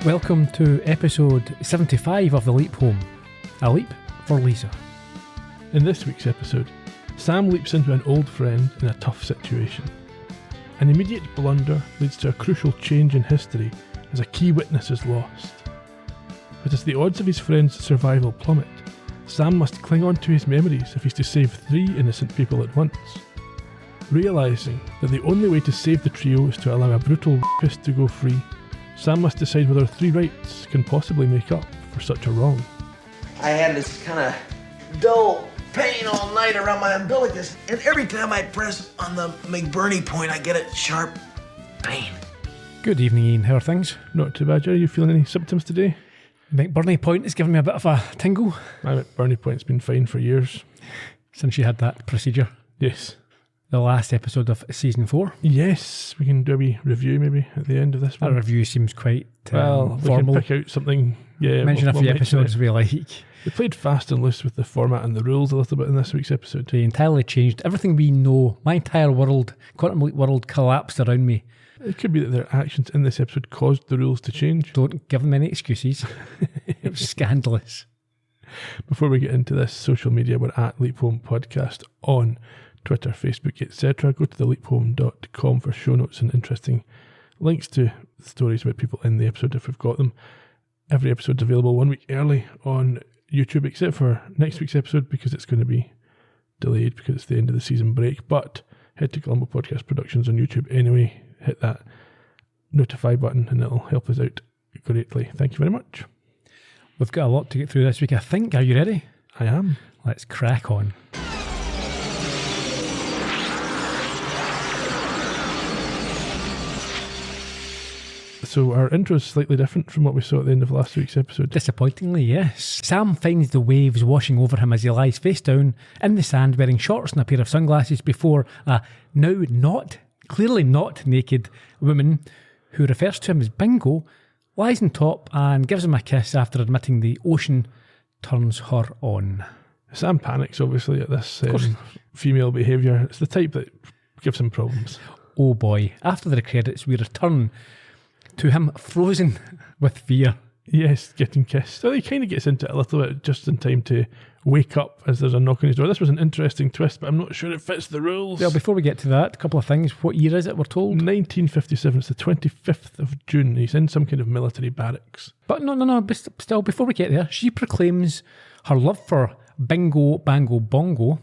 Welcome to episode 75 of The Leap Home, a leap for Lisa. In this week's episode, Sam leaps into an old friend in a tough situation. An immediate blunder leads to a crucial change in history as a key witness is lost. But as the odds of his friend's survival plummet, Sam must cling on to his memories if he's to save 3 innocent people at once. Realising that the only way to save the trio is to allow a brutal rapist to go free, Sam must decide whether 3 rights can possibly make up for such a wrong. I had this kind of dull pain all night around my umbilicus, and every time I press on the McBurney point, I get a sharp pain. Good evening, Ian. How are things? Not too bad, Jerry. You feeling any symptoms today? McBurney point has given me a bit of a tingle. My McBurney point's been fine for years. Since you had that procedure. Yes. The last episode of season 4. Yes, we can do a wee review maybe at the end of this one. Our review seems quite well, formal. We can pick out something. Yeah, mention a few episodes we like. We played fast and loose with the format and the rules a little bit in this week's episode. They entirely changed everything we know. My entire world, Quantum Leap world, collapsed around me. It could be that their actions in this episode caused the rules to change. Don't give them any excuses. It was scandalous. Before we get into this, social media, we're at Leap Home Podcast on Twitter, Facebook, etc. Go to theleaphome.com for show notes and interesting links to stories about people in the episode if we've got them. Every episode's available 1 week early on YouTube, except for next week's episode because it's going to be delayed because it's the end of the season break. But head to Columbo Podcast Productions on YouTube anyway. Hit that notify button and it'll help us out greatly. Thank you very much. We've got a lot to get through this week, I think. Are you ready? I am. Let's crack on. So our intro is slightly different from what we saw at the end of last week's episode. Disappointingly, yes. Sam finds the waves washing over him as he lies face down in the sand wearing shorts and a pair of sunglasses before a clearly not naked woman who refers to him as Bingo lies on top and gives him a kiss after admitting the ocean turns her on. Sam panics obviously at this female behaviour. It's the type that gives him problems. Oh boy. After the credits we return to him frozen with fear. Yes, getting kissed. So he kind of gets into it a little bit just in time to wake up as there's a knock on his door. This was an interesting twist, but I'm not sure it fits the rules. Well, before we get to that, a couple of things. What year is it, we're told? 1957. It's the 25th of June. He's in some kind of military barracks. But no, but still, before we get there, she proclaims her love for Bingo, Bango, Bongo.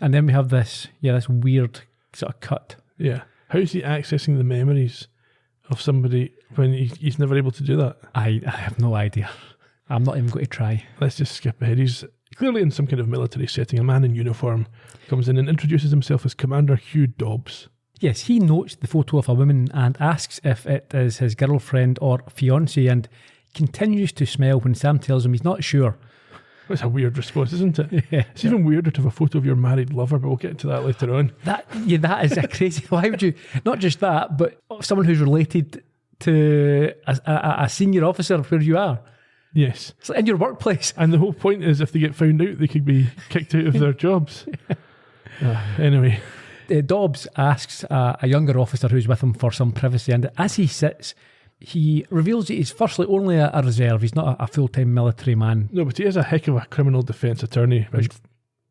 And then we have this weird sort of cut. Yeah. How's he accessing the memories of somebody when he's never able to do that? I have no idea. I'm not even going to try. Let's just skip ahead. He's clearly in some kind of military setting. A man in uniform comes in and introduces himself as Commander Hugh Dobbs. Yes, he notes the photo of a woman and asks if it is his girlfriend or fiancée and continues to smile when Sam tells him he's not sure. That's a weird response, isn't it? Yeah. It's even weirder to have a photo of your married lover, but we'll get to that later on. That is a crazy... Why would you... Not just that, but someone who's related to a senior officer where you are. Yes. It's like in your workplace. And the whole point is if they get found out, they could be kicked out of their jobs. Anyway. Dobbs asks a younger officer who's with him for some privacy, and as he sits, he reveals that he's firstly only a reserve. He's not a full-time military man. No, but he is a heck of a criminal defence attorney.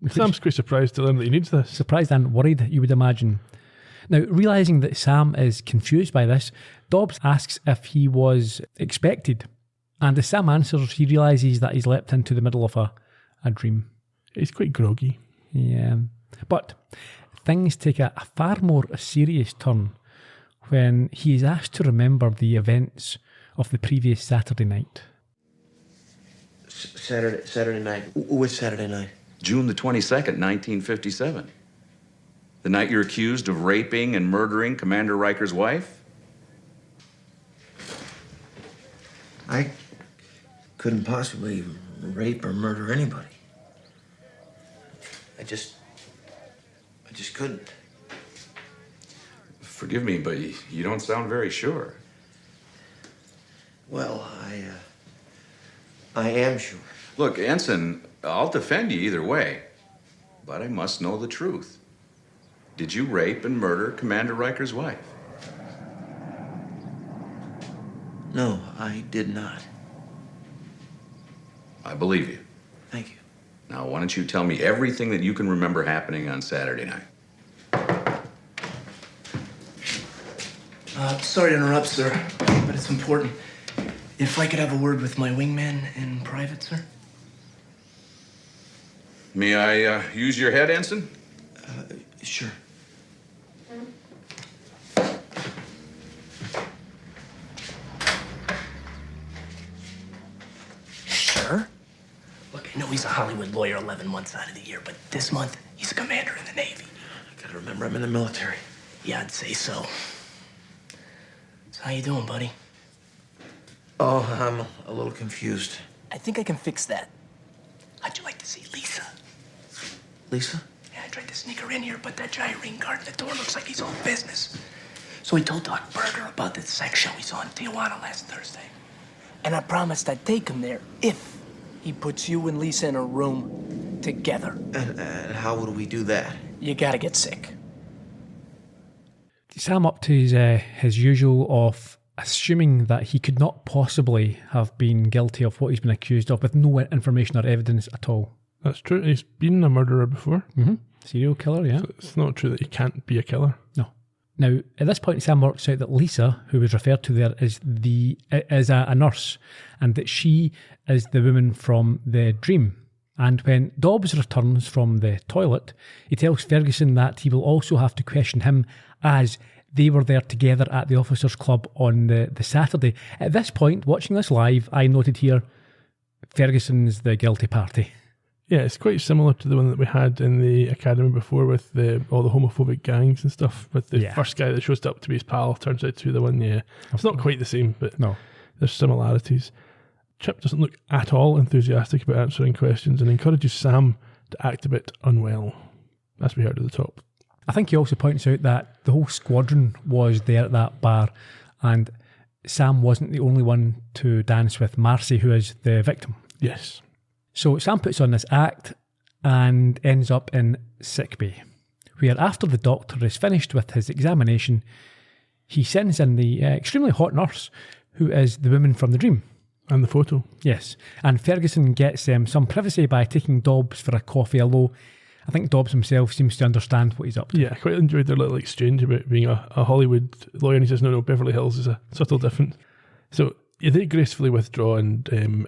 Sam's quite surprised to learn that he needs this. Surprised and worried, you would imagine. Now, realising that Sam is confused by this, Dobbs asks if he was expected. And as Sam answers, he realises that he's leapt into the middle of a dream. He's quite groggy. Yeah. But things take a far more serious turn when he is asked to remember the events of the previous Saturday night. Saturday night? Which Saturday night? June the 22nd, 1957. The night you're accused of raping and murdering Commander Riker's wife? I couldn't possibly rape or murder anybody. I just couldn't. Forgive me, but you don't sound very sure. Well, I am sure. Look, Ensign, I'll defend you either way, but I must know the truth. Did you rape and murder Commander Riker's wife? No, I did not. I believe you. Thank you. Now, why don't you tell me everything that you can remember happening on Saturday night? Sorry to interrupt, sir, but it's important. If I could have a word with my wingman in private, sir? May I use your head, Ensign? Sure. Sure. Look, I know he's a Hollywood lawyer 11 months out of the year, but this month, he's a commander in the Navy. I gotta remember I'm in the military. Yeah, I'd say so. So how you doing, buddy? Oh, I'm a little confused. I think I can fix that. How'd you like to see Lisa? Lisa? Yeah, I tried to sneak her in here, but that gyrene guard at the door looks like he's all business. So he told Doc Berger about the sex show he saw in Tijuana last Thursday. And I promised I'd take him there if he puts you and Lisa in a room together. And how would we do that? You gotta get sick. Sam up to his usual of assuming that he could not possibly have been guilty of what he's been accused of with no information or evidence at all. That's true. He's been a murderer before. Mm-hmm. Serial killer, yeah. So it's not true that he can't be a killer. No. Now, at this point, Sam works out that Lisa, who was referred to there, is a nurse, and that she is the woman from the dream. And when Dobbs returns from the toilet, he tells Ferguson that he will also have to question him, as they were there together at the officers' club on the Saturday. At this point, watching this live, I noted here, Ferguson's the guilty party. Yeah, it's quite similar to the one that we had in the academy before with all the homophobic gangs and stuff. With the first guy that shows up to be his pal turns out to be the one. Yeah, it's not quite the same, but no, there's similarities. Chip doesn't look at all enthusiastic about answering questions and encourages Sam to act a bit unwell, as we heard at the top. I think he also points out that the whole squadron was there at that bar, and Sam wasn't the only one to dance with Marcy, who is the victim. Yes. So Sam puts on this act and ends up in sickbay, where after the doctor is finished with his examination, he sends in the extremely hot nurse, who is the woman from the dream. And the photo. Yes. And Ferguson gets some privacy by taking Dobbs for a coffee, although I think Dobbs himself seems to understand what he's up to. Yeah, I quite enjoyed their little exchange about being a Hollywood lawyer, and he says, no, Beverly Hills is a subtle difference. So they gracefully withdraw, and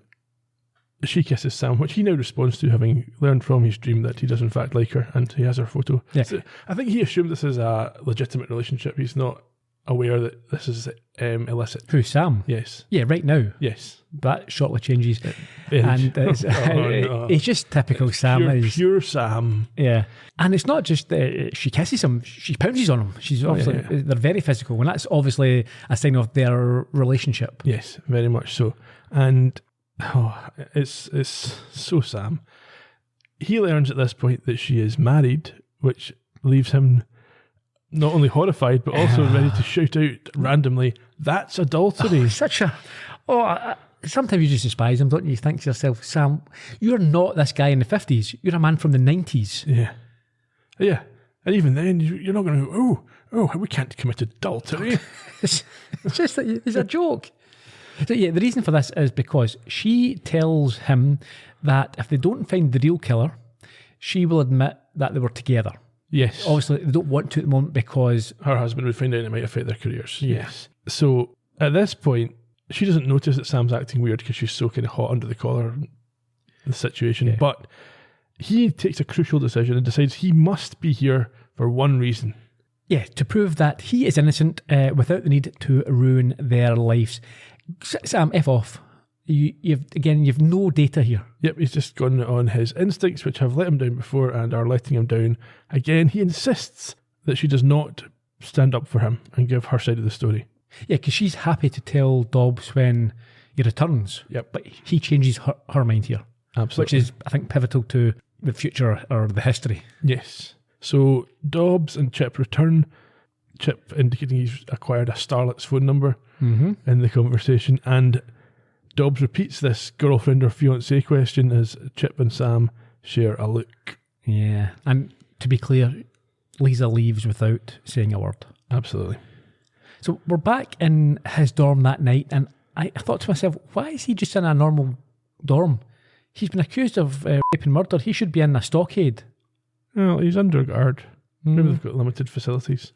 she kisses Sam, which he now responds to, having learned from his dream that he does in fact like her, and he has her photo. Yeah. So I think he assumed this is a legitimate relationship. He's not aware that this is illicit. Who, Sam? Yes. Yeah, right now. Yes. That shortly changes. And it's, no. it's just typical Sam. Pure Sam. Yeah. And it's not just she kisses him, she pounces on him. She's obviously, they're very physical, and that's obviously a sign of their relationship. Yes, very much so. And it's so Sam. He learns at this point that she is married, which leaves him not only horrified, but also ready to shout out randomly, "That's adultery." Sometimes you just despise him, don't you? You think to yourself, Sam, you're not this guy in the 50s. You're a man from the 90s. Yeah. And even then, you're not going to go, oh, we can't commit adultery. It's just that it's a joke. So yeah, the reason for this is because she tells him that if they don't find the real killer, she will admit that they were together. Yes. Obviously, they don't want to at the moment because her husband would find out and it might affect their careers. Yes. So at this point, she doesn't notice that Sam's acting weird because she's so kind of hot under the collar in the situation. Yeah. But he takes a crucial decision and decides he must be here for one reason. Yeah, to prove that he is innocent without the need to ruin their lives. Sam, F off. You've no data here. Yep, he's just gone on his instincts, which have let him down before and are letting him down again. He insists that she does not stand up for him and give her side of the story. Yeah, because she's happy to tell Dobbs when he returns. Yep. But he changes her mind here. Absolutely. Which is, I think, pivotal to the future or the history. Yes. So Dobbs and Chip return. Chip indicating he's acquired a starlet's phone number in the conversation, and Dobbs repeats this girlfriend or fiancé question as Chip and Sam share a look. Yeah, and to be clear, Lisa leaves without saying a word. Absolutely. So we're back in his dorm that night, and I thought to myself, why is he just in a normal dorm? He's been accused of rape and murder. He should be in a stockade. Well, he's under guard. Maybe they've got limited facilities.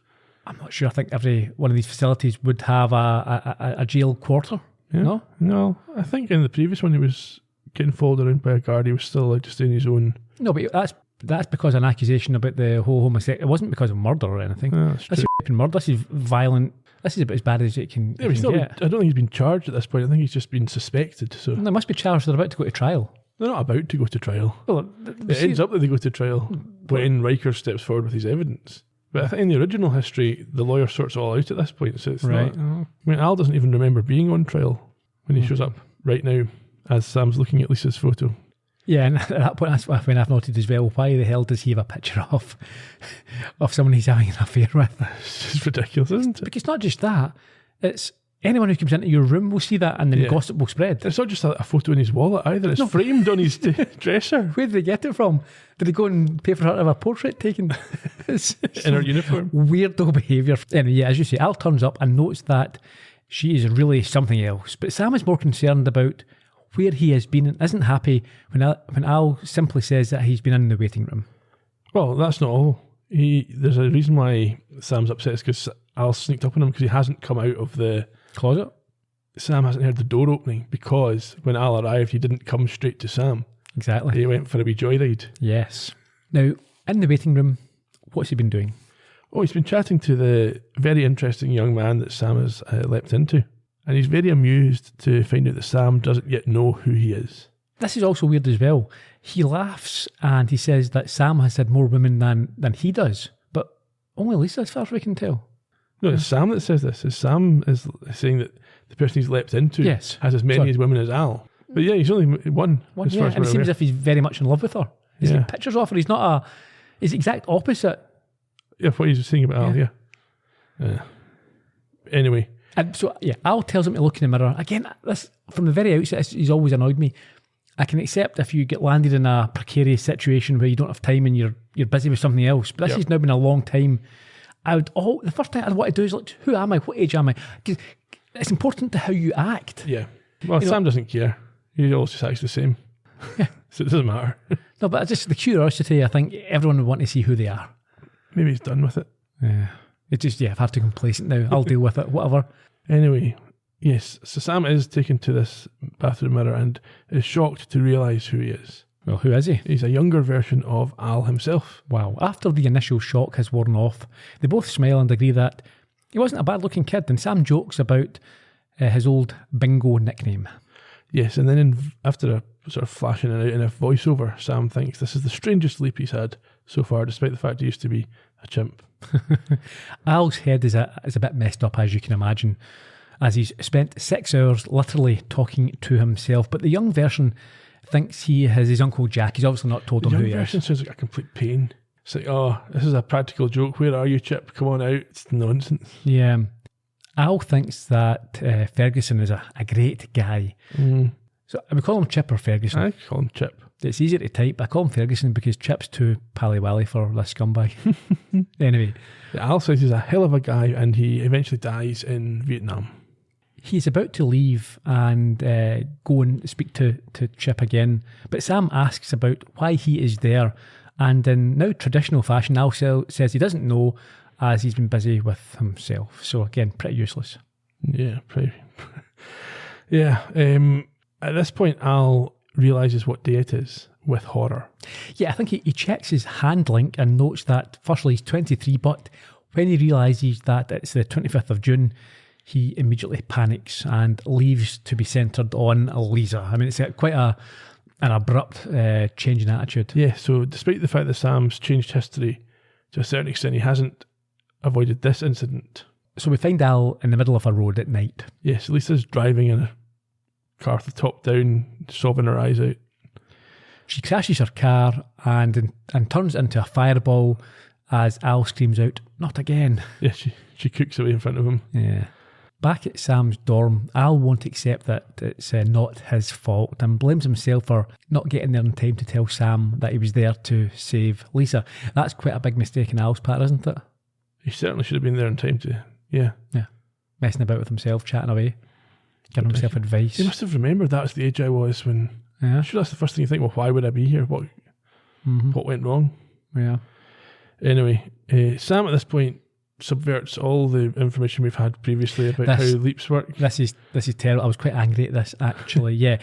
I'm not sure. I think every one of these facilities would have a jail quarter. Yeah. No, I think in the previous one he was getting followed around by a guard. He was still allowed to stay in his own. No, but that's because of an accusation about the whole homosexual. It wasn't because of murder or anything. Yeah, This is rape and murder. This is violent. This is about as bad as it can, Yeah, it can get. I don't think he's been charged at this point. I think he's just been suspected. So They must be charged. They're about to go to trial. they're not about to go to trial. Well, It ends up that they go to trial when Riker steps forward with his evidence. But I think in the original history, the lawyer sorts it all out at this point. So it's Right. not. I mean, Al doesn't even remember being on trial when he shows up right now as Sam's looking at Lisa's photo. Yeah, and at that point, that's when I've noted as well, why the hell does he have a picture of someone he's having an affair with? It's just ridiculous, isn't it? Because not just that, it's anyone who comes into your room will see that and then Yeah. gossip will spread. It's not just a photo in his wallet either. It's framed on his dresser Where did they get it from? Did they go and pay for her to have a portrait taken? It's in her uniform. weirdo behaviour. Anyway, yeah, as you say, Al turns up and notes that she is really something else. But Sam is more concerned about where he has been and isn't happy when Al simply says that he's been in the waiting room. Well, that's not all. There's a reason why Sam's upset is because Al sneaked up on him because he hasn't come out of the Closet? Sam hasn't heard the door opening because when Al arrived, he didn't come straight to Sam. Exactly. He went for a wee joyride. Yes. Now, in the waiting room, what's he been doing? Oh, he's been chatting to the very interesting young man that Sam has leapt into. And he's very amused to find out that Sam doesn't yet know who he is. This is also weird as well. He laughs and he says that Sam has had more women than he does, but only Lisa, as far as we can tell. No, it's Sam that says this. Sam is saying that the person he's leapt into Yes. has as many as women as Al. But yeah, he's only one. One, as yeah, far as and it we're seems aware. as if he's very much in love with her. He's Yeah. got pictures of her. He's not he's the exact opposite. Yeah, what he's saying about Al, yeah. Anyway. And so, yeah, Al tells him to look in the mirror. Again, this from the very outset, he's always annoyed me. I can accept if you get landed in a precarious situation where you don't have time and you're busy with something else. But this has now been a long time. The first thing I'd want to do is like, who am I? What age am I? 'Cause it's important to how you act. Yeah. Well, Sam doesn't care. He always just acts the same. So it doesn't matter. No, but just the curiosity, I think everyone would want to see who they are. Maybe he's done with it. Yeah. It's just, I've had to complacent now. I'll deal with it, whatever. Anyway, yes. So Sam is taken to this bathroom mirror and is shocked to realise who he is. Well, who is he? He's a younger version of Al himself. Wow. After the initial shock has worn off, they both smile and agree that he wasn't a bad-looking kid, and Sam jokes about his old bingo nickname. Yes, and then after a sort of flashing it out in a voiceover, Sam thinks this is the strangest sleep he's had so far, despite the fact he used to be a chimp. Al's head is a bit messed up, as you can imagine, as he's spent 6 hours literally talking to himself. But the young version thinks he has his Uncle Jack. He's obviously not told The him who young he version is. sounds like a complete pain. It's like, oh, this is a practical joke. Where are you, Chip? Come on out. It's nonsense. Yeah. Al thinks that Ferguson is a great guy. So we call him Chip or Ferguson. I call him Chip. It's easier to type. I call him Ferguson because Chip's too pally-wally for this scumbag. Anyway, Al says he's a hell of a guy and he eventually dies in Vietnam. he's about to leave and go and speak to Chip again, but Sam asks about why he is there, and in now traditional fashion, Al says he doesn't know as he's been busy with himself. So again, pretty useless. Yeah, pretty. Yeah. At this point, Al realises what day it is with horror. Yeah, I think he checks his hand link and notes that firstly he's 23, but when he realises that it's the 25th of June, he immediately panics and leaves to be centred on Lisa. I mean, it's quite an abrupt change in attitude. Yeah, so despite the fact that Sam's changed history to a certain extent, he hasn't avoided this incident. So we find Al in the middle of a road at night. Yes, Lisa's driving in a car with the top down, sobbing her eyes out. She crashes her car and turns into a fireball as Al screams out, "Not again." Yeah, she cooks away in front of him. Yeah. Back at Sam's dorm, Al won't accept that it's not his fault and blames himself for not getting there in time to tell Sam that he was there to save Lisa. That's quite a big mistake on Al's part, isn't it? He certainly should have been there in time to, yeah. Yeah. Messing about with himself, chatting away. giving himself advice. He must have remembered that's the age I was when. Yeah. I'm sure that's the first thing you think. Well, why would I be here? What went wrong? Yeah. Anyway, Sam at this point subverts all the information we've had previously about how leaps work. This is terrible. I was quite angry at this, actually. Yeah.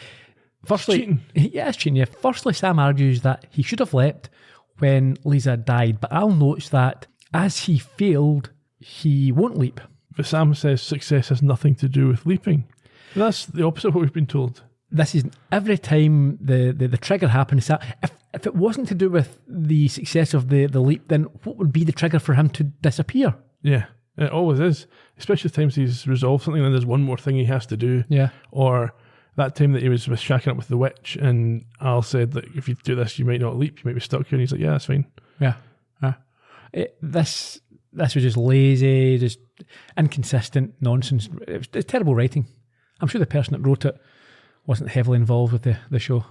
Firstly, cheating. Yeah, it's cheating. Yeah. Firstly, Sam argues that he should have leapt when Lisa died, but Al notes that as he failed, he won't leap. But Sam says success has nothing to do with leaping. And that's the opposite of what we've been told. This is every time the trigger happens. If it wasn't to do with the success of the leap, then what would be the trigger for him to disappear? Yeah, it always is. Especially the times he's resolved something and there's one more thing he has to do. Yeah. Or that time that he was shacking up with the witch and Al said that if you do this, you might not leap, you might be stuck here. And he's like, yeah, that's fine. Yeah. This was just lazy, just inconsistent nonsense. It's terrible writing. I'm sure the person that wrote it wasn't heavily involved with the show.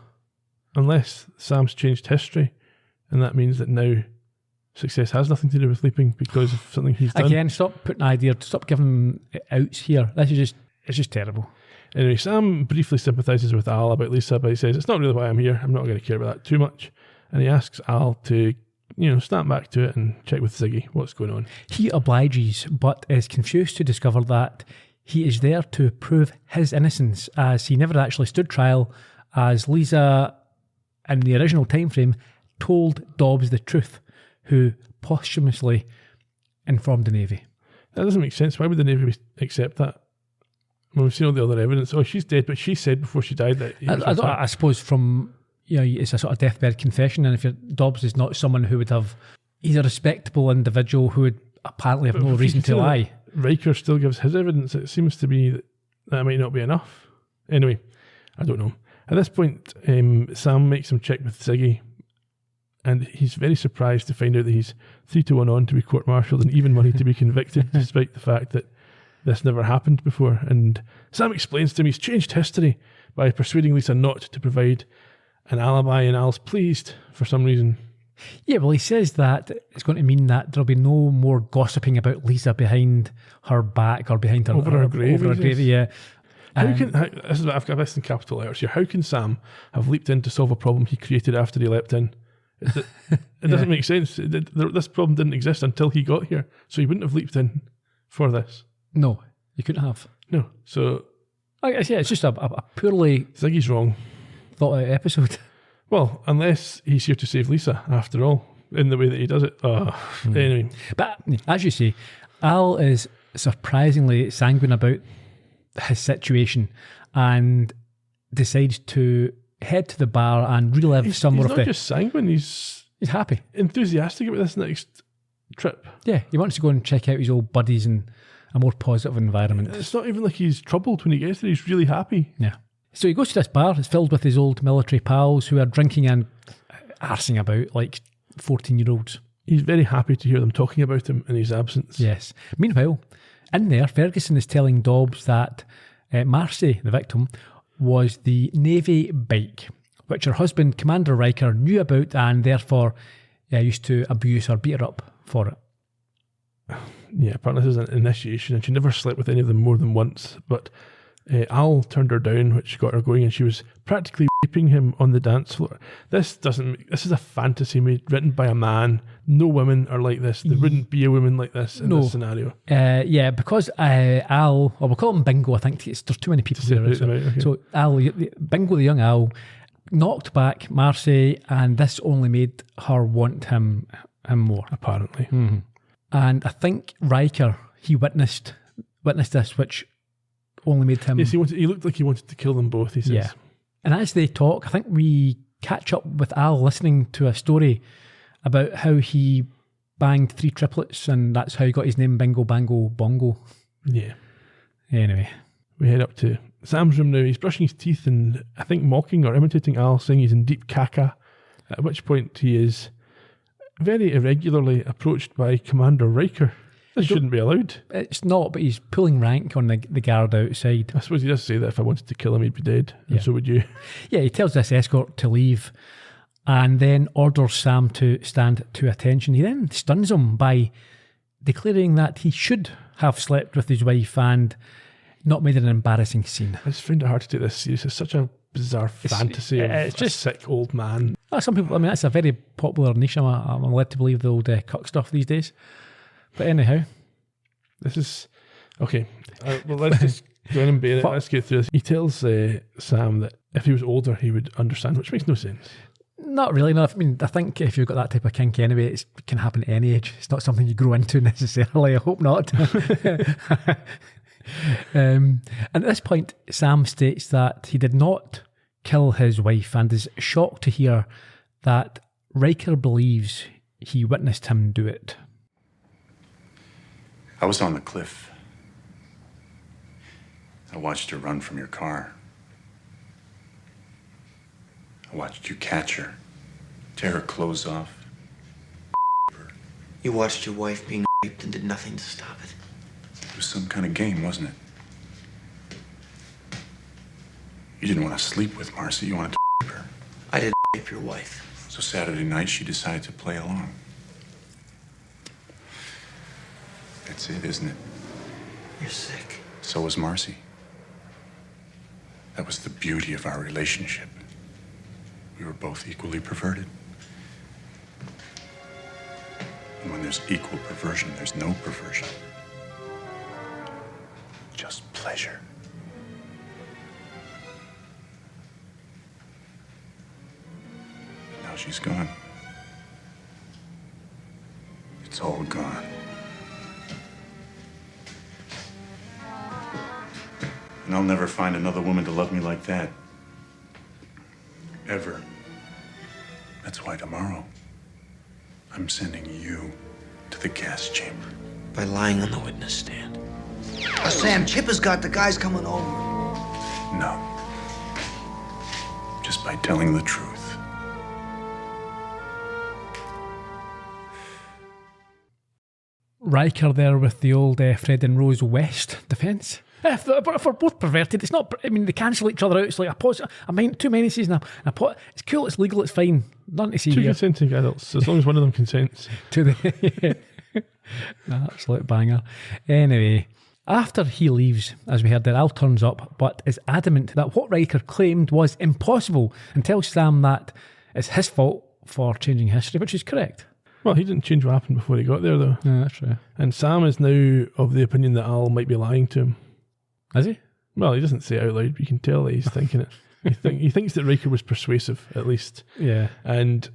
Unless Sam's changed history, and that means that now success has nothing to do with leaping because of something he's done. Again, stop putting ideas, stop giving outs here. It's just terrible. Anyway, Sam briefly sympathises with Al about Lisa, but he says, it's not really why I'm here. I'm not going to care about that too much. And he asks Al to, snap back to it and check with Ziggy what's going on. He obliges, but is confused to discover that he is there to prove his innocence, as he never actually stood trial, as Lisa, in the original time frame, told Dobbs the truth, who posthumously informed the Navy. That doesn't make sense. Why would the Navy accept that? When we've seen all the other evidence. Oh, she's dead, but she said before she died that... I suppose from... it's a sort of deathbed confession, and if Dobbs is not someone who would have... He's a respectable individual who would apparently have no reason to lie. Riker still gives his evidence. It seems to be that might not be enough. Anyway, I don't know. At this point, Sam makes him check with Ziggy, and he's very surprised to find out that he's 3-1 on to be court-martialed and even money to be convicted, despite the fact that this never happened before. And Sam explains to him he's changed history by persuading Lisa not to provide an alibi, and Al's pleased for some reason. Yeah, well, he says that it's going to mean that there'll be no more gossiping about Lisa behind her back or behind her over her grave. Yeah. This is what I've got this in capital letters here. How can Sam have leaped in to solve a problem he created after he leapt in? It doesn't make sense. This problem didn't exist until he got here, so he wouldn't have leaped in for this. No, you couldn't have. No, so I guess, it's just a poorly Ziggy's wrong thought out episode. Well, unless he's here to save Lisa, after all, in the way that he does it. Anyway. But as you say, Al is surprisingly sanguine about his situation and decides to head to the bar and relive some more of He's not just sanguine, he's happy. Enthusiastic about this next trip. Yeah, he wants to go and check out his old buddies in a more positive environment. It's not even like he's troubled when he gets there, he's really happy. Yeah. So he goes to this bar. It's filled with his old military pals who are drinking and arsing about like 14-year-olds. He's very happy to hear them talking about him in his absence. Yes. Meanwhile, in there, Ferguson is telling Dobbs that Marcy, the victim, was the Navy bike, which her husband, Commander Riker, knew about and therefore used to abuse or beat her up for it. Yeah, apparently this is an initiation and she never slept with any of them more than once, but Al turned her down, which got her going, and she was practically raping him on the dance floor. This is a fantasy written by a man. No women are like this. There wouldn't be a woman like this in this scenario. Yeah, because Al, or we'll call him Bingo, I think there's too many people there. Right, okay. So Al, Bingo, the young Al, knocked back Marcy, and this only made her want him more. Apparently. Mm-hmm. And I think Riker, he witnessed this, which only made him... Yes, he looked like he wanted to kill them both, he says. Yeah. And as they talk, I think we catch up with Al listening to a story about how he banged 3 triplets, and that's how he got his name, Bingo Bango Bongo. Yeah. Anyway. We head up to Sam's room now. He's brushing his teeth and I think mocking or imitating Al, saying he's in deep caca, at which point he is very irregularly approached by Commander Riker. This shouldn't be allowed. It's not, but he's pulling rank on the guard outside. I suppose he does say that if I wanted to kill him, he'd be dead. And so would you. Yeah, he tells this escort to leave and then orders Sam to stand to attention. He then stuns him by declaring that he should have slept with his wife and not made an embarrassing scene. I just find it hard to take this serious. It's such a bizarre fantasy of it's just a sick old man. Some people, I mean, that's a very popular niche. I'm led to believe the old cuck stuff these days. But anyhow. This is... Okay, well, let's just go in and bear it. Let's get through this. He tells Sam that if he was older, he would understand, which makes no sense. Not really, no. I mean, I think if you've got that type of kink anyway, it can happen at any age. It's not something you grow into necessarily. I hope not. And at this point, Sam states that he did not kill his wife and is shocked to hear that Riker believes he witnessed him do it. I was on the cliff. I watched her run from your car. I watched you catch her, tear her clothes off. You watched your wife being raped and did nothing to stop it. It was some kind of game, wasn't it? You didn't want to sleep with Marcy, you wanted to rape her. I didn't rape your wife. So Saturday night, she decided to play along. That's it, isn't it? You're sick. So was Marcy. That was the beauty of our relationship. We were both equally perverted. And when there's equal perversion, there's no perversion. Just pleasure. Now she's gone. It's all gone. And I'll never find another woman to love me like that. Ever. That's why tomorrow, I'm sending you to the gas chamber. By lying on the witness stand. Sam, Chip has got the guys coming over. No. Just by telling the truth. Riker there with the old Fred and Rose West defence. If they're both perverted, it's not. I mean, they cancel each other out. It's like a pause. I mean, two menaces and it's cool. It's legal. It's fine. Nothing to see Two here. consenting adults, as long as one of them consents. To the absolute banger. Anyway, after he leaves, as we heard there, Al turns up, but is adamant that what Riker claimed was impossible and tells Sam that it's his fault for changing history, which is correct. Well, he didn't change what happened before he got there, though. Yeah, that's true. And Sam is now of the opinion that Al might be lying to him. Is he? Well, he doesn't say it out loud, but you can tell that he's thinking it. He thinks that Riker was persuasive, at least. Yeah. And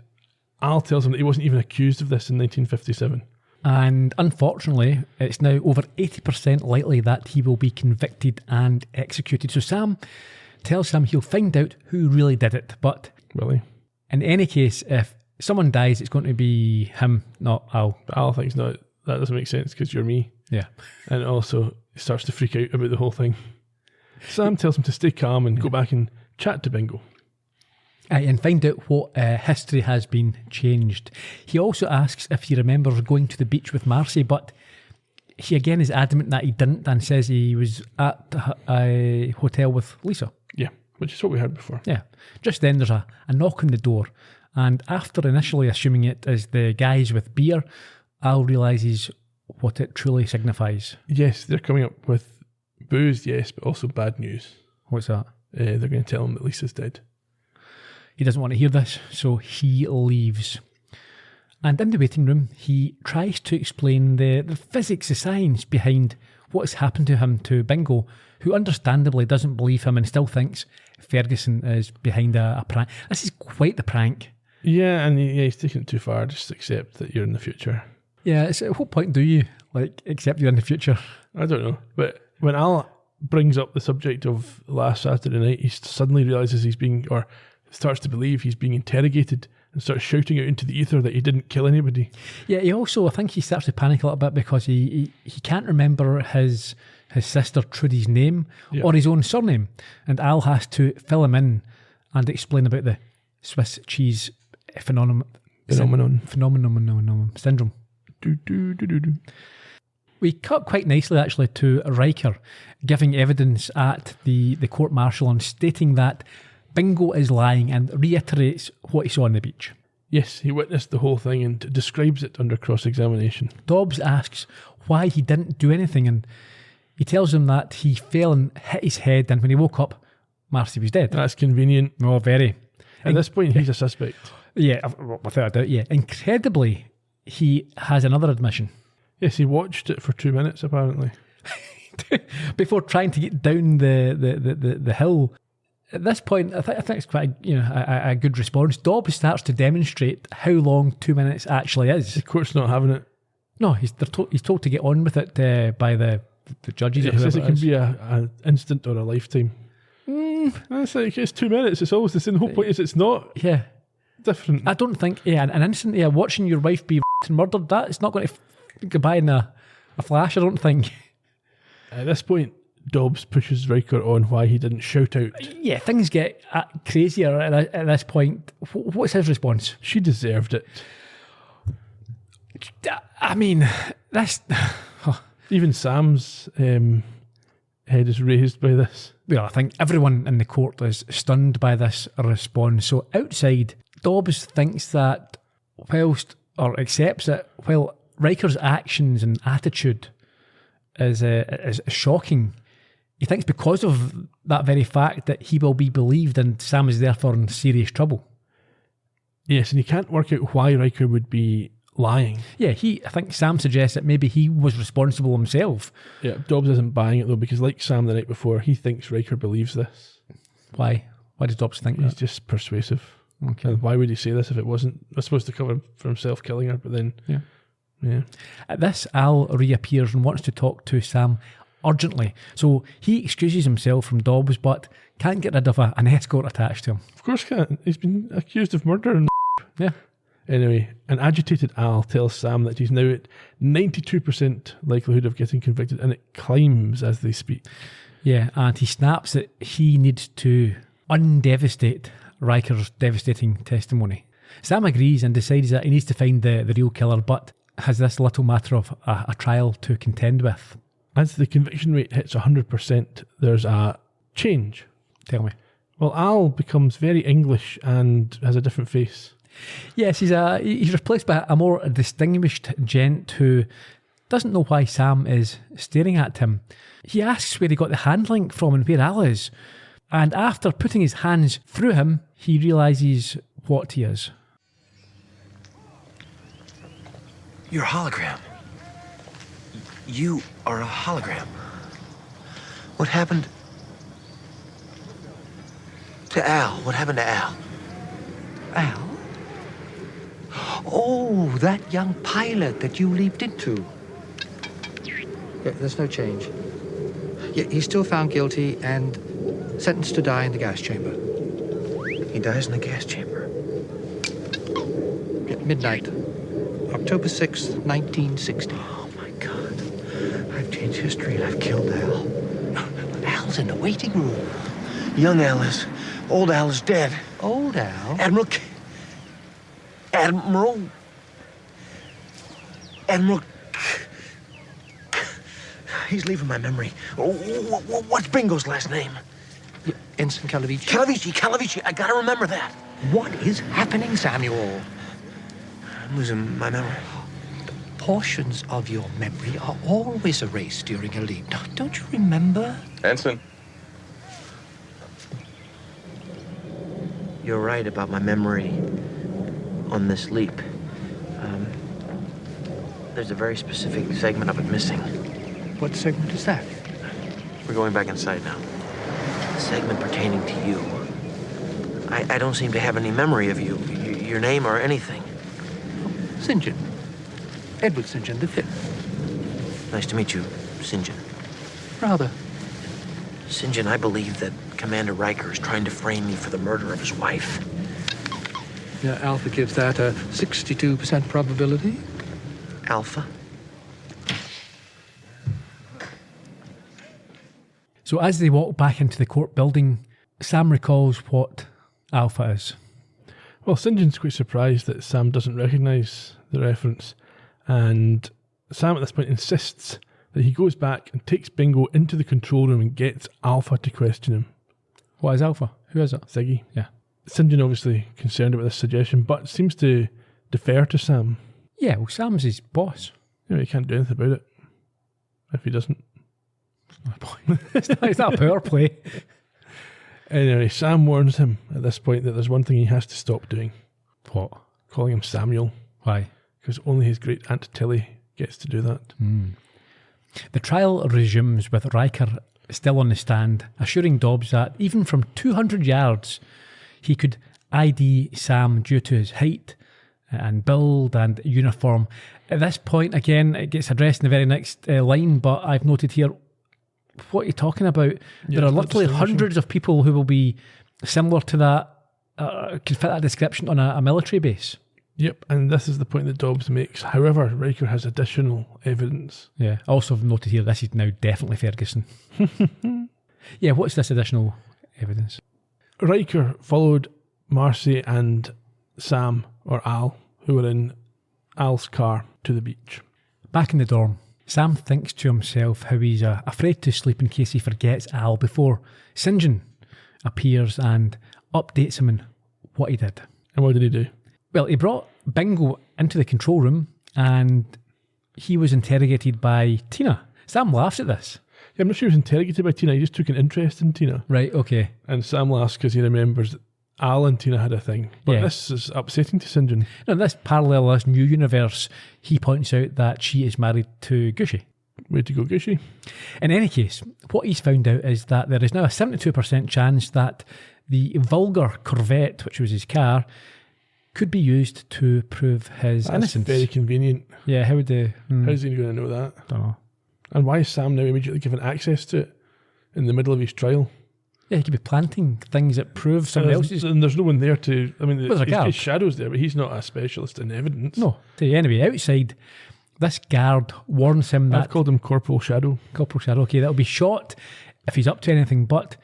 Al tells him that he wasn't even accused of this in 1957. And unfortunately, it's now over 80% likely that he will be convicted and executed. So Sam tells him he'll find out who really did it. But Really? in any case, if someone dies, it's going to be him, not Al. But Al thinks, no, that doesn't make sense because you're me. Yeah. And also, he starts to freak out about the whole thing. Sam tells him to stay calm and go back and chat to Bingo. And find out what history has been changed. He also asks if he remembers going to the beach with Marcy, but he again is adamant that he didn't and says he was at a hotel with Lisa. Yeah, which is what we heard before. Yeah. Just then there's a knock on the door, and after initially assuming it is the guys with beer, Al realises what it truly signifies. Yes, they're coming up with booze, yes, but also bad news. What's that? They're going to tell him that Lisa's dead. He doesn't want to hear this, so he leaves. And in the waiting room, he tries to explain the physics, the science behind what's happened to him to Bingo, who understandably doesn't believe him and still thinks Ferguson is behind a prank. This is quite the prank. Yeah, and he's taking it too far. Just accept that you're in the future. Yeah, at what point do you accept you're in the future? I don't know. But when Al brings up the subject of last Saturday night, he suddenly realises starts to believe he's being interrogated and starts shouting out into the ether that he didn't kill anybody. Yeah, I think he starts to panic a little bit because he can't remember his sister Trudy's name or his own surname. And Al has to fill him in and explain about the Swiss cheese phenomenon syndrome. We cut quite nicely actually to Riker giving evidence at the court-martial and stating that Bingo is lying and reiterates what he saw on the beach. Yes, he witnessed the whole thing and describes it under cross-examination. Dobbs asks why he didn't do anything, and He tells him that he fell and hit his head, and when he woke up, Marcy was dead. That's convenient. Oh, very. At this point, he's a suspect. Yeah, without a doubt, yeah. Incredibly, he has another admission. Yes, he watched it for 2 minutes, apparently. Before trying to get down the hill. At this point, I think it's quite a good response. Dobbs starts to demonstrate how long 2 minutes actually is. The court's not having it. No, he's told to get on with it by the judges. It says it can be an instant or a lifetime. It's 2 minutes. It's always the same. The whole point is it's not different. I don't think an instant watching your wife be murdered, that's not going to go by in a flash, I don't think. At this point, Dobbs pushes Riker on why he didn't shout out. Yeah, things get crazier at this point. What's his response? She deserved it. I mean, that's... Even Sam's head is raised by this. Well, I think everyone in the court is stunned by this response. So outside, Dobbs thinks that accepts that while Riker's actions and attitude is shocking, he thinks because of that very fact that he will be believed and Sam is therefore in serious trouble. Yes, and he can't work out why Riker would be lying. Yeah, I think Sam suggests that maybe he was responsible himself. Yeah, Dobbs isn't buying it though, because like Sam the night before, he thinks Riker believes this. Why? Why does Dobbs think He's that? just persuasive. Okay. And why would he say this if it wasn't supposed to cover for himself killing her? But then, yeah. At this, Al reappears and wants to talk to Sam urgently. So he excuses himself from Dobbs, but can't get rid of an escort attached to him. Of course can't. He's been accused of murder and Yeah. Anyway, an agitated Al tells Sam that he's now at 92% likelihood of getting convicted, and it climbs as they speak. Yeah, and he snaps that he needs to undevastate Riker's devastating testimony. Sam agrees and decides that he needs to find the real killer, but has this little matter of a trial to contend with. As the conviction rate hits 100%, there's a change. Tell me. Well, Al becomes very English and has a different face. Yes, he's replaced by a more distinguished gent who doesn't know why Sam is staring at him. He asks where he got the hand link from and where Al is. And after putting his hands through him, he realises what he is. You're a hologram. You are a hologram. What happened to Al? What happened to Al? Al? Oh, that young pilot that you leaped into. Yeah, there's no change. Yeah, he's still found guilty and sentenced to die in the gas chamber. He dies in the gas chamber. Yeah, midnight. October 6th, 1960. Oh, my God. I've changed history and I've killed Al. Al's in the waiting room. Young Al is. Old Al is dead. Old Al? Admiral... He's leaving my memory. What's Bingo's last name? Yeah, Ensign Calavici. Calavici. I gotta remember that. What is happening, Samuel? I'm losing my memory. Portions of your memory are always erased during a leap. Don't you remember? Ensign. You're right about my memory on this leap. There's a very specific segment of it missing. What segment is that? We're going back inside now. The segment pertaining to you. I don't seem to have any memory of you, your name or anything. St. John. Edward St. John V. Nice to meet you, St. John. Rather. St. John, I believe that Commander Riker is trying to frame me for the murder of his wife. Yeah, Alpha gives that a 62% probability. Alpha? So as they walk back into the court building, Sam recalls what Alpha is. Well, St. John's quite surprised that Sam doesn't recognise the reference, and Sam at this point insists that he goes back and takes Bingo into the control room and gets Alpha to question him. What is Alpha? Who is it? Ziggy. Yeah. St. John obviously concerned about this suggestion, but seems to defer to Sam. Yeah, well, Sam's his boss. You know, he can't do anything about it if he doesn't. It's not a power play. Anyway, Sam warns him at this point that there's one thing he has to stop doing. What? Calling him Samuel. Why? Because only his great Aunt Tilly gets to do that. The trial resumes with Riker still on the stand, assuring Dobbs that even from 200 yards, he could ID Sam due to his height and build and uniform. At this point, again, it gets addressed in the very next line, but I've noted here, what are you talking about? Yeah, there are it's not literally distinguishing. hundreds of people who will be similar to that, could fit that description on a military base. Yep, and this is the point that Dobbs makes. However, Riker has additional evidence. Yeah, I also have noted here, this is now definitely Ferguson. Yeah, what's this additional evidence? Riker followed Marcy and Sam, or Al, who were in Al's car, to the beach. Back in the dorm, Sam thinks to himself how he's afraid to sleep in case he forgets Al before St. John appears and updates him on what he did. And what did he do? Well, he brought Bingo into the control room and he was interrogated by Tina. Sam laughs at this. Yeah, I'm not sure he was interrogated by Tina, he just took an interest in Tina. Right, okay. And Sam laughs because he remembers that Al and Tina had a thing. But Yeah. this is upsetting to St. John. Now, in this parallel, this new universe, he points out that she is married to Gushy. Way to go, Gushy. In any case, what he's found out is that there is now a 72% chance that the vulgar Corvette, which was his car, could be used to prove his That's innocence. very convenient. Yeah, how would they... How's he going to know that? don't know. And why is Sam now immediately given access to it in the middle of his trial? Yeah, he could be planting things that prove someone else's... And there's no one there to... I mean, There's a guard. his shadow's there, but he's not a specialist in evidence. No. Anyway, outside, this guard warns him I've that... called him Corporal Shadow. Corporal Shadow, okay, that'll be shot if he's up to anything, but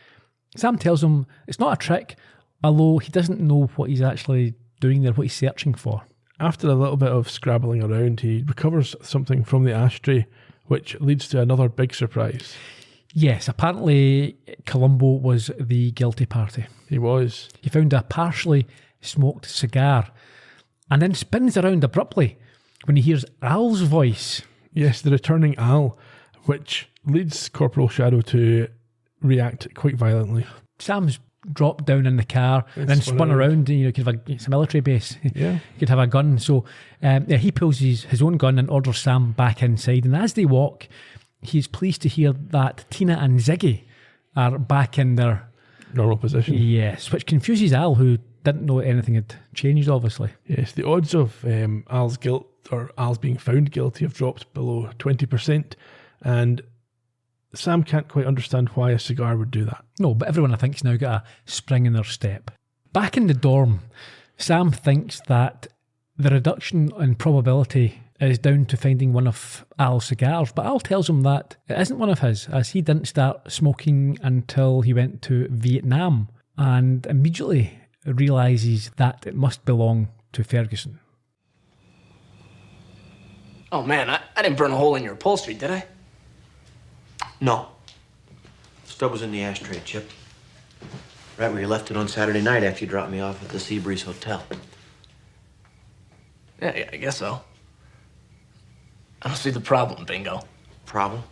Sam tells him it's not a trick, although he doesn't know what he's actually doing there, what he's searching for. After a little bit of scrabbling around, he recovers something from the ashtray, which leads to another big surprise. Yes, apparently Columbo was the guilty party. He was. He found a partially smoked cigar and then spins around abruptly when he hears Al's voice. Yes, the returning Al, which leads Corporal Shadow to react quite violently. Sam's dropped down in the car and then spun around. You know, it's a military base. Yeah. He could have a gun. So he pulls his own gun and orders Sam back inside. And as they walk, he's pleased to hear that Tina and Ziggy are back in their Normal position. yes, which confuses Al, who didn't know anything had changed, obviously. Yes, the odds of Al's guilt or Al's being found guilty have dropped below 20%, and Sam can't quite understand why a cigar would do that. No, but everyone, I think, has now got a spring in their step. Back in the dorm, Sam thinks that the reduction in probability is down to finding one of Al's cigars, but Al tells him that it isn't one of his, as he didn't start smoking until he went to Vietnam, and immediately realises that it must belong to Ferguson. Oh man, I didn't burn a hole in your upholstery, did I? No. Stub was in the ashtray, Chip. Right where you left it on Saturday night after you dropped me off at the Seabreeze Hotel. Yeah, I guess so. I don't see the problem, Bingo. Problem?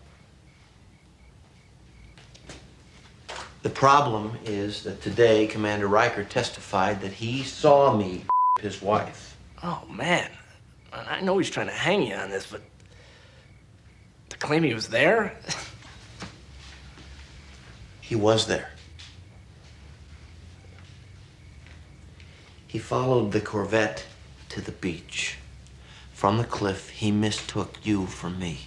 The problem is that today Commander Riker testified that he saw me his wife. Oh man, I know he's trying to hang you on this, but to claim he was there? He was there. He followed the Corvette to the beach. From the cliff, he mistook you for me.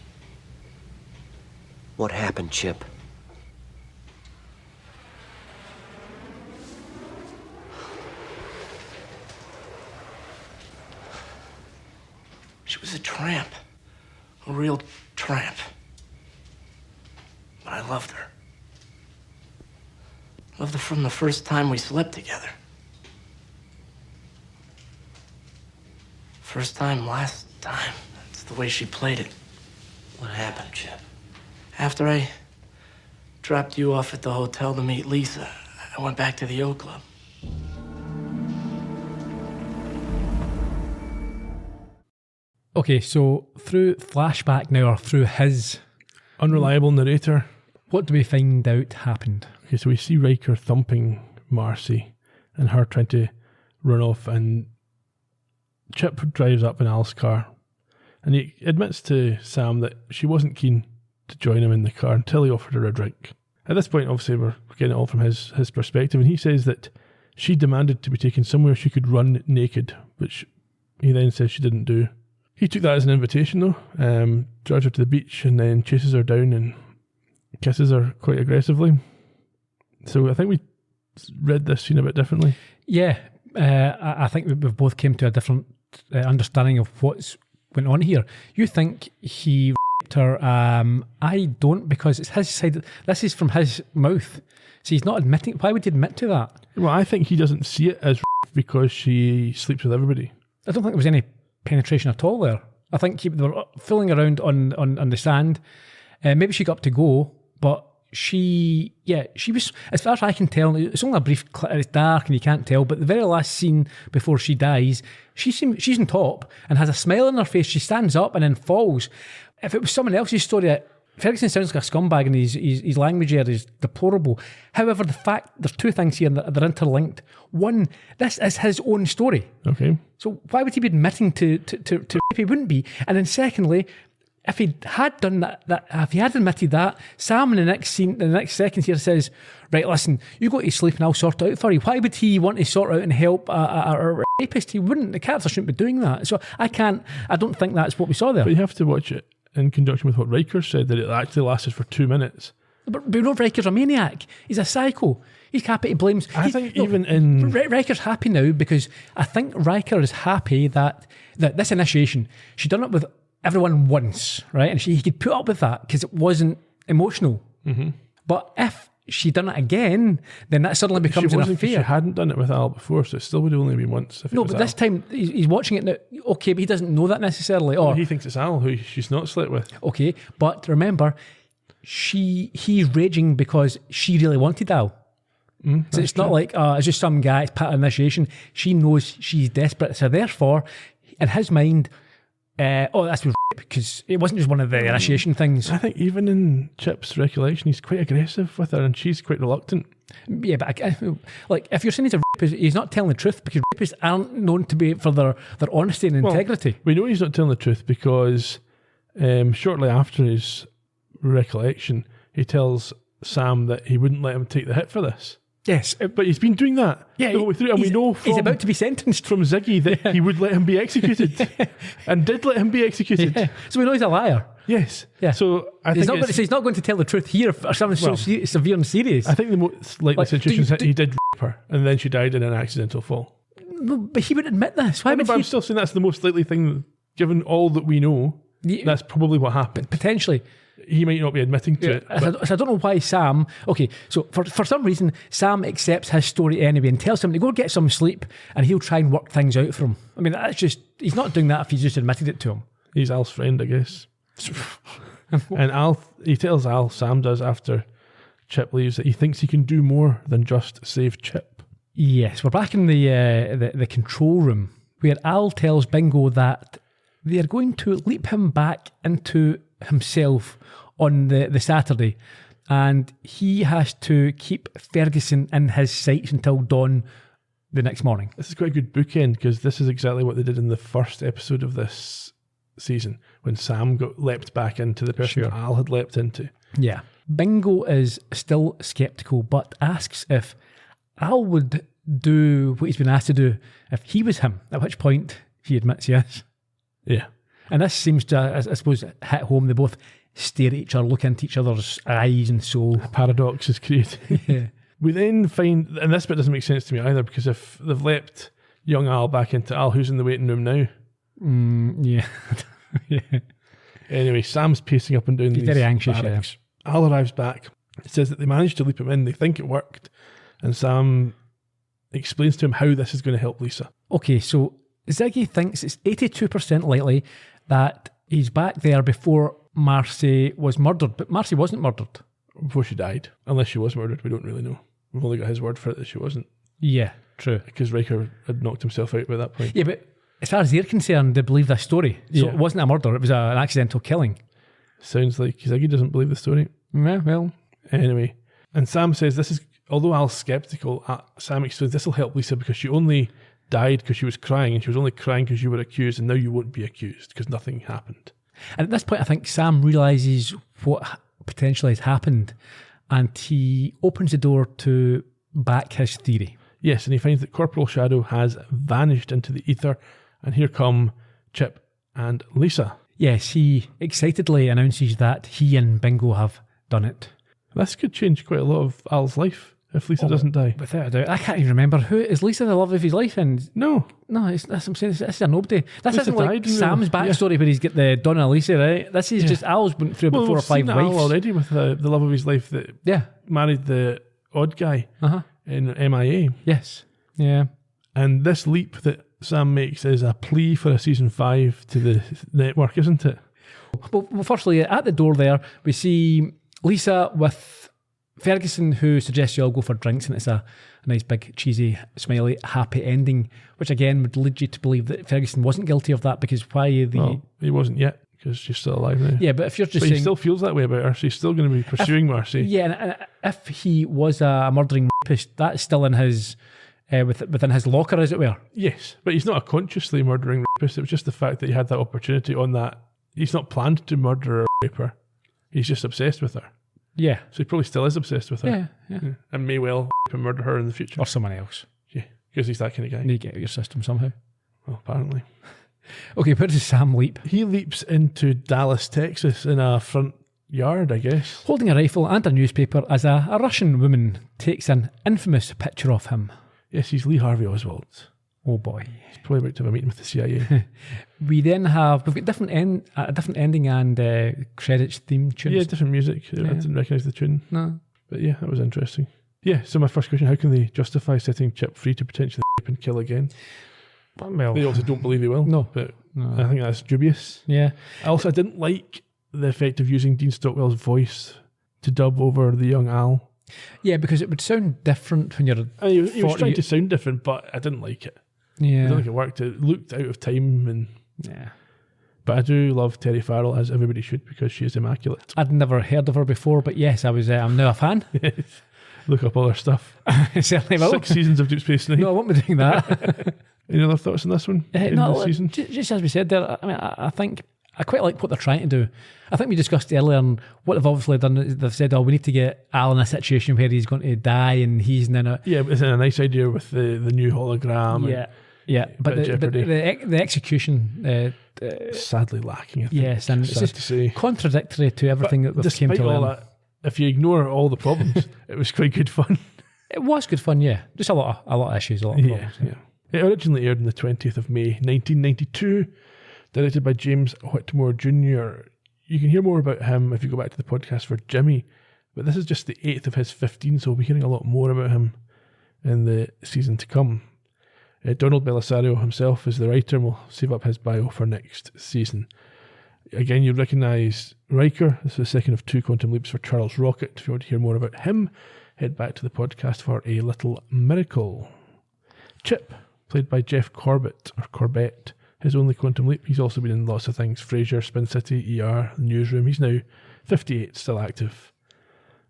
What happened, Chip? She was a tramp. A real tramp. But I loved her. Loved her from the first time we slept together. First time, last time. That's the way she played it. What happened, Chip? After I dropped you off at the hotel to meet Lisa, I went back to the yacht club. Okay, so through flashback now, or through his... Unreliable narrator. What do we find out happened? Okay, so we see Riker thumping Marcy and her trying to run off, and Chip drives up in Al's car and he admits to Sam that she wasn't keen to join him in the car until he offered her a drink. At this point, obviously, we're getting it all from his perspective, and he says that she demanded to be taken somewhere she could run naked, which he then says she didn't do. He took that as an invitation, though, drives her to the beach and then chases her down and kisses her quite aggressively. So I think we read this scene a bit differently. Yeah, I think we've both came to a different understanding of what's went on here. You think he raped her. I don't, because it's his side. This is from his mouth. So he's not admitting. Why would he admit to that? Well, I think he doesn't see it as rape because she sleeps with everybody. I don't think there was any penetration at all there. I think they were fooling around on the sand. Maybe she got up to go, but she was, as far as I can tell, it's only a brief clip, it's dark and you can't tell, but the very last scene before she dies, she's on top and has a smile on her face. She stands up and then falls. If it was someone else's story, Ferguson sounds like a scumbag and his language here is deplorable. However, the fact, there's two things here that are interlinked. One, this is his own story. Okay. So why would he be admitting to rape? He wouldn't be. And then secondly, if he had done that, if he had admitted that, Sam in the next scene, the next second here says, right, listen, you go to sleep and I'll sort it out for you. Why would he want to sort out and help a rapist? He wouldn't. The character shouldn't be doing that. So I don't think that's what we saw there. But you have to watch it in conjunction with what Riker said, that it actually lasted for 2 minutes. But we know Riker's a maniac. He's a psycho. He's happy. He blames. Riker's happy now because I think Riker is happy that this initiation, she done it with everyone once, right? And he could put up with that because it wasn't emotional. Mm-hmm. But if she done it again, then that suddenly becomes an affair. She hadn't done it with Al before, so it still would have only been once. But this time he's watching it now. Okay, but he doesn't know that necessarily. Or he thinks it's Al who she's not slept with. Okay, but remember, he's raging because she really wanted Al. So it's not like it's just some guy. It's part of initiation. She knows she's desperate, so therefore, in his mind, that's because it wasn't just one of the initiation things. I think even in Chip's recollection, he's quite aggressive with her, and she's quite reluctant. Yeah, but like if you're saying he's a rapist, he's not telling the truth because rapists aren't known to be for their honesty and integrity. We know he's not telling the truth because shortly after his recollection, he tells Sam that he wouldn't let him take the hit for this. Yes, but he's been doing that the whole way through, and we know he's about to be sentenced from Ziggy that he would let him be executed, and did let him be executed. Yeah. So we know he's a liar. Yes. Yeah. So he's not going to tell the truth here for something so severe and serious. I think the most likely situation is that he did rape her, and then she died in an accidental fall. But he would admit this. Why would he? I'm still saying that's the most likely thing, given all that we know. That's probably what happened. Potentially. He might not be admitting to it. So I don't know why Sam... Okay, so for some reason, Sam accepts his story anyway and tells him to go get some sleep and he'll try and work things out for him. I mean, that's just... He's not doing that if he's just admitted it to him. He's Al's friend, I guess. And he tells Al, Sam does, after Chip leaves, that he thinks he can do more than just save Chip. Yes, we're back in the control room where Al tells Bingo that they are going to leap him back into himself on the Saturday, and he has to keep Ferguson in his sights until dawn the next morning. This is quite a good bookend because this is exactly what they did in the first episode of this season when Sam got leapt back into the person that Al had leapt into. Yeah. Bingo is still sceptical but asks if Al would do what he's been asked to do if he was him, at which point he admits yes. Yeah. And this seems to, I suppose, hit home. They both stare at each other, look into each other's eyes, and so... A paradox is created. Yeah. We then find, and this bit doesn't make sense to me either, because if they've leapt young Al back into Al, who's in the waiting room now? Yeah. Yeah. Anyway, Sam's pacing up and down. He's very anxious, barracks. Yeah. Al arrives back. It says that they managed to leap him in. They think it worked. And Sam explains to him how this is going to help Lisa. Okay, so Ziggy thinks it's 82% likely that he's back there before Marcy was murdered, but Marcy wasn't murdered. Before she died. Unless she was murdered, we don't really know. We've only got his word for it that she wasn't. Yeah, true. Because Riker had knocked himself out by that point. Yeah, but as far as they're concerned, they believe this story. So it wasn't a murder, it was an accidental killing. Sounds like Ziggy doesn't believe the story. Yeah, well, Anyway, and Sam says this is, although Al's sceptical, Sam explains this will help Lisa because she only died because she was crying, and she was only crying because you were accused, and now you won't be accused because nothing happened. And at this point, I think Sam realises what potentially has happened, and he opens the door to back his theory. Yes, and he finds that Corporal Shadow has vanished into the ether, and here come Chip and Lisa. Yes, he excitedly announces that he and Bingo have done it. This could change quite a lot of Al's life if Lisa doesn't die. Without a doubt. I can't even remember. Who is Lisa the love of his life? And No. that's I'm saying. This is a nobody. This Lisa isn't like died, Sam's backstory where he's got the Donna Lisa, right? This is just Al's went through about 4 or 5 Al wives. already with the love of his life that married the odd guy in MIA. Yes. Yeah. And this leap that Sam makes is a plea for a season 5 to the network, isn't it? Well, firstly, at the door there, we see Lisa with Ferguson, who suggests you all go for drinks, and it's a nice big cheesy smiley happy ending, which again would lead you to believe that Ferguson wasn't guilty of that, because He wasn't yet, because she's still alive now. Yeah, but if you're just but saying, he still feels that way about her, so he's still going to be pursuing Marcy. Yeah, and if he was a murdering rapist, that's still in his within his locker, as it were. Yes, but he's not a consciously murdering rapist. It was just the fact that he had that opportunity on that. He's not planned to murder or rape her. He's just obsessed with her. Yeah. So he probably still is obsessed with her. Yeah. And may well rape and murder her in the future. Or someone else. Yeah, because he's that kind of guy. You need to get out of your system somehow. Well, apparently. Okay, where does Sam leap? He leaps into Dallas, Texas in a front yard, I guess. Holding a rifle and a newspaper as a Russian woman takes an infamous picture of him. Yes, he's Lee Harvey Oswald. Oh boy. He's probably about to have a meeting with the CIA. We've got a different ending and credits theme tunes. Yeah, different music. I didn't recognise the tune. No. But yeah, that was interesting. Yeah, so my first question, how can they justify setting Chip free to potentially rape and kill again? Well, They also don't believe he will. No. But I think that's dubious. Yeah. I didn't like the effect of using Dean Stockwell's voice to dub over the young Al. Yeah, because it would sound different when you're. He was trying to sound different, but I didn't like it. Yeah. I don't think it worked. It looked out of time, and yeah. But I do love Terry Farrell, as everybody should, because she is immaculate. I'd never heard of her before, but yes, I'm now a fan. Look up all her stuff. Certainly will. 6 seasons of Deep Space Nine. No, I won't be doing that. Any other thoughts on this one? No, this season? Just as we said there, I mean, I think I quite like what they're trying to do. I think we discussed earlier, and what they've obviously done is they've said, we need to get Al in a situation where he's going to die and he's in a... Yeah, it's a nice idea with the new hologram. Yeah, but the execution... sadly lacking, I think. Yes, and it's just to say. Contradictory to everything that we've came to learn. All that, if you ignore all the problems, it was quite good fun. It was good fun, yeah. Just a lot of issues, a lot of problems. Yeah. It originally aired on the 20th of May, 1992, directed by James Whitmore Jr. You can hear more about him if you go back to the podcast for Jimmy, but this is just the 8th of his 15, so we'll be hearing a lot more about him in the season to come. Donald Belisario himself is the writer, and we'll save up his bio for next season. Again, you recognise Riker. This is the second of 2 quantum leaps for Charles Rocket. If you want to hear more about him, head back to the podcast for A Little Miracle. Chip, played by Jeff Corbett, his only quantum leap. He's also been in lots of things. Frasier, Spin City, ER, The Newsroom. He's now 58, still active.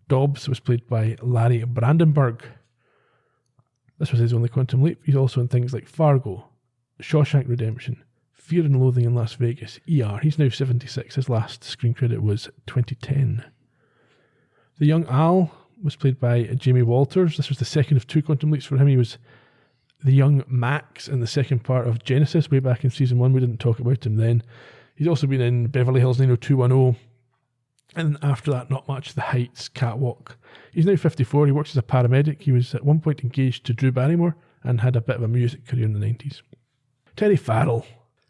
Dobbs was played by Larry Brandenburg. This was his only quantum leap. He's also in things like Fargo, Shawshank Redemption, Fear and Loathing in Las Vegas, ER. He's now 76. His last screen credit was 2010. The young Al was played by Jamie Walters. This was the second of 2 quantum leaps for him. He was the young Max in the second part of Genesis way back in season 1. We didn't talk about him then. He's also been in Beverly Hills 90210. And after that, not much. The Heights, Catwalk. He's now 54. He works as a paramedic. He was at one point engaged to Drew Barrymore and had a bit of a music career in the 90s. Terry Farrell.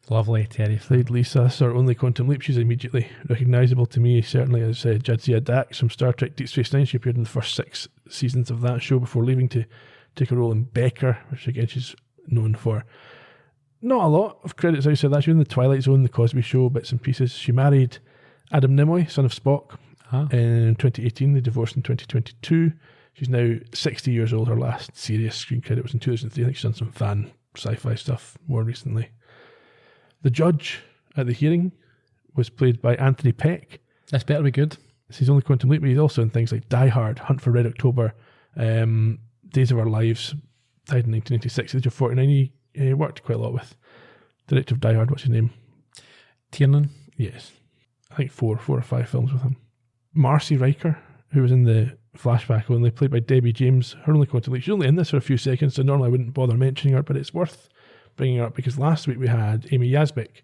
Lovely, Terry. Played Lisa. This is our only quantum leap. She's immediately recognisable to me, certainly as Jadzia Dax from Star Trek Deep Space Nine. She appeared in the first 6 seasons of that show before leaving to take a role in Becker, which again she's known for. Not a lot of credits outside that. She was in The Twilight Zone, The Cosby Show, bits and pieces. She married Adam Nimoy, son of Spock, in 2018. They divorced in 2022. She's now 60 years old. Her last serious screen credit was in 2003. I think she's done some fan sci-fi stuff more recently. The judge at the hearing was played by Anthony Peck. This better be good. It's his only quantum leap, but he's also in things like Die Hard, Hunt for Red October, Days of Our Lives, died in 1986, age of 49. He worked quite a lot with director of Die Hard, what's his name? Tiernan. Yes. I think four or five films with him. Marcy Riker, who was in the flashback only, played by Debbie James, her only quantum leap. She's only in this for a few seconds, so normally I wouldn't bother mentioning her, but it's worth bringing her up because last week we had Amy Yazbek,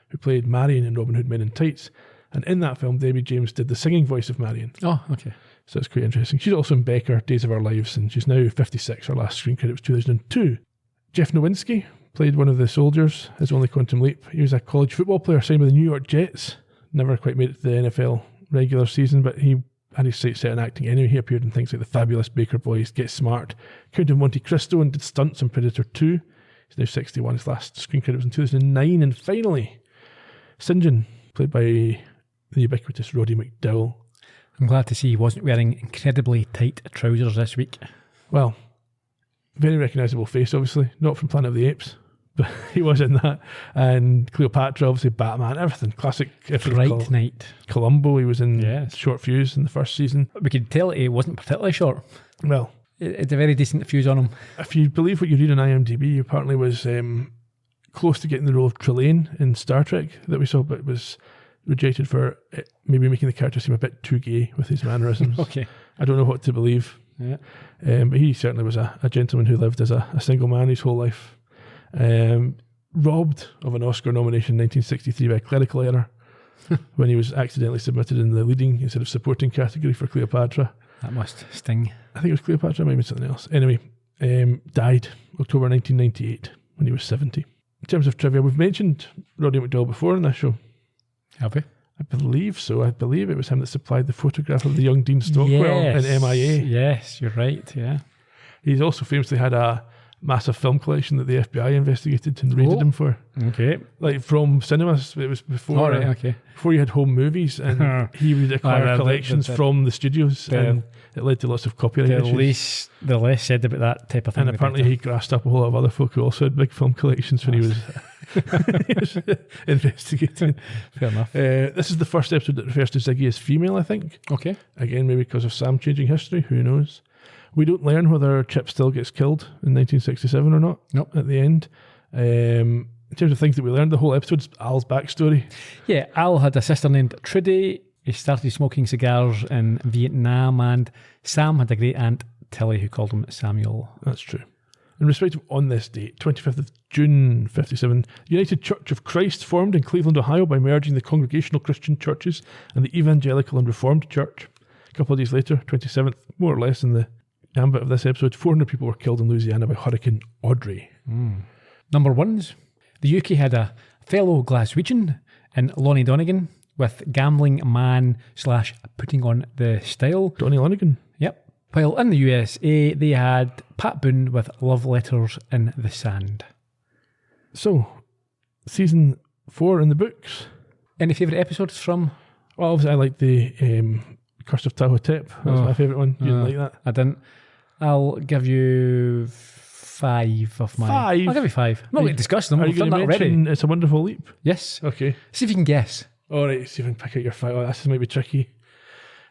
who played Marion in Robin Hood Men in Tights, and in that film Debbie James did the singing voice of Marion. Oh, okay. So it's quite interesting. She's also in Becker, Days of Our Lives, and she's now 56. Her last screen credit was 2002. Jeff Nowinski played one of the soldiers, his only quantum leap. He was a college football player signed with the New York Jets. Never quite made it to the NFL regular season, but he had his sights set on acting anyway. He appeared in things like The Fabulous Baker Boys, Get Smart, Count of Monte Cristo, and did stunts on Predator 2. He's now 61. His last screen credit was in 2009. And finally, St. John, played by the ubiquitous Roddy McDowell. I'm glad to see he wasn't wearing incredibly tight trousers this week. Well, very recognisable face, obviously. Not from Planet of the Apes, but he was in that. And Cleopatra, obviously, Batman, everything. Classic. Fright Night. Columbo, he was in Short Fuse in the first season. We could tell he wasn't particularly short. Well, it's a very decent fuse on him. If you believe what you read on IMDb, he apparently was close to getting the role of Trelane in Star Trek that we saw, but was rejected for maybe making the character seem a bit too gay with his mannerisms. Okay. I don't know what to believe. Yeah. But he certainly was a gentleman who lived as a single man his whole life. Robbed of an Oscar nomination in 1963 by a clerical error when he was accidentally submitted in the leading instead of supporting category for Cleopatra. That must sting. I think it was Cleopatra, maybe something else. Anyway, died October 1998 when he was 70. In terms of trivia, we've mentioned Roddy McDowell before in this show. Have we? I believe so. I believe it was him that supplied the photograph of the young Dean Stockwell in MIA. Yes, you're right, yeah. He's also famously had a massive film collection that the FBI investigated and raided him for. Okay. Like from cinemas. It was before before you had home movies, and he would acquire collections from the studios, and it led to lots of copyright issues. The less said about that type of thing. And apparently he grassed up a whole lot of other folk who also had big film collections when he was investigating. Fair enough. This is the first episode that refers to Ziggy as female, I think. Okay. Again, maybe because of Sam changing history, who knows. We don't learn whether Chip still gets killed in 1967 or not. Nope. At the end. In terms of things that we learned, the whole episode's Al's backstory. Yeah, Al had a sister named Trudy. He started smoking cigars in Vietnam, and Sam had a great aunt, Tilly, who called him Samuel. That's true. In respect of on this date, 25th of June 57, the United Church of Christ formed in Cleveland, Ohio by merging the Congregational Christian Churches and the Evangelical and Reformed Church. A couple of days later, 27th, more or less in the ambit of this episode, 400 people were killed in Louisiana by Hurricane Audrey. Number ones. The UK had a fellow Glaswegian in Lonnie Donegan with Gambling Man / Putting on the Style. Donnie Lonigan. Yep. While in the USA, they had Pat Boone with Love Letters in the Sand. So, season 4 in the books. Any favourite episodes from? Well, obviously I like the Curse of Tahotep. That's my favourite one. You didn't like that? I didn't. I'll give you 5 of mine. 5? I'll give you 5. I'm not going to discuss them. Are you We've going done to that mention already. It's a Wonderful Leap? Yes. Okay. See if you can guess. Alright, see if I can pick out your 5. Oh, this might be tricky.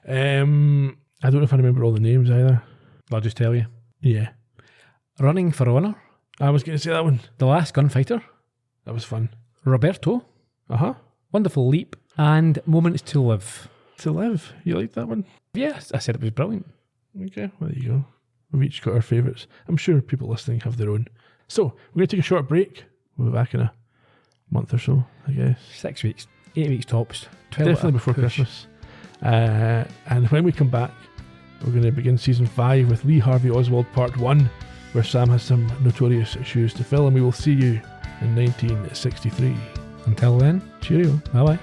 I don't know if I remember all the names either. I'll just tell you. Yeah. Running for Honour. I was going to say that one. The Last Gunfighter. That was fun. Roberto. Uh-huh. Wonderful Leap. And Moments to Live. To Live. You liked that one? Yes, I said it was brilliant. Okay, well, there you go. We've each got our favourites. I'm sure people listening have their own. So, we're going to take a short break. We'll be back in a month or so, I guess. 6 weeks. 8 weeks tops. 12 Definitely before Christmas. And when we come back, we're going to begin season 5 with Lee Harvey Oswald Part 1, where Sam has some notorious shoes to fill, and we will see you in 1963. Until then, Cheerio. bye-bye.